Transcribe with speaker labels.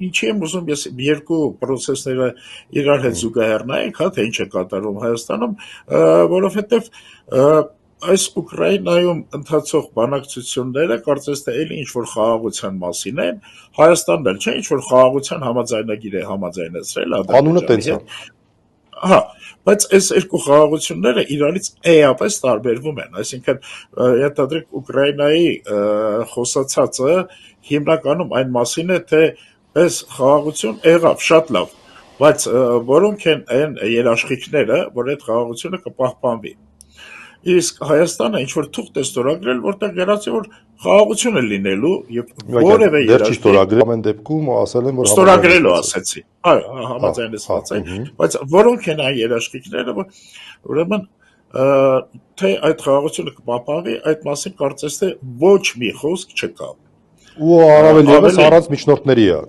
Speaker 1: ինչի եմ ուզում ես երկու process-ները իրար հետ զուգահեռնայինք, հա, թե ինչ է կատարվում Հայաստանում, որովհետև այս Ուկրաինայում ընթացող բանակցությունները կարծես թե էլի ինչ-որ խաղաղության մասին են, Հայաստանն էլ չէ, ինչ-որ խաղաղության համաձայնագիր է համաձայնեցրել
Speaker 2: Անունը տենց է։
Speaker 1: Հա, բայց այս երկու խաղաղությունները իրարից էապես տարբերվում են, այսինքն ենթադրենք Ուկրաինայի խոսացածը հիմնականում այն մասին է, թե այս խաղաղություն եղավ, շատ լավ, բայց որոնք են այն երաշխիքները, որ այդ խաղաղությունը կպահպանվի։ Իսկ Հայաստանը ինչ-որ թուղթ է ստորագրել, որտեղ գրած է, որ խաղաղություն է լինելու եւ որևէ
Speaker 2: Դեռ չի
Speaker 1: երաշխիք
Speaker 2: ստորագրել, ամեն դեպքում ասել են, որ
Speaker 1: ստորագրելու ասեցի, համաձայնեցված է, բայց որոնք են այն երաշխիքները, որ ուրեմն թե այդ խաղաղությունը կպահպանվի, այդ մասին կարծես թե ոչ մի խոսք չկա։
Speaker 2: Ու առավել ևս առանց միջնորդների է։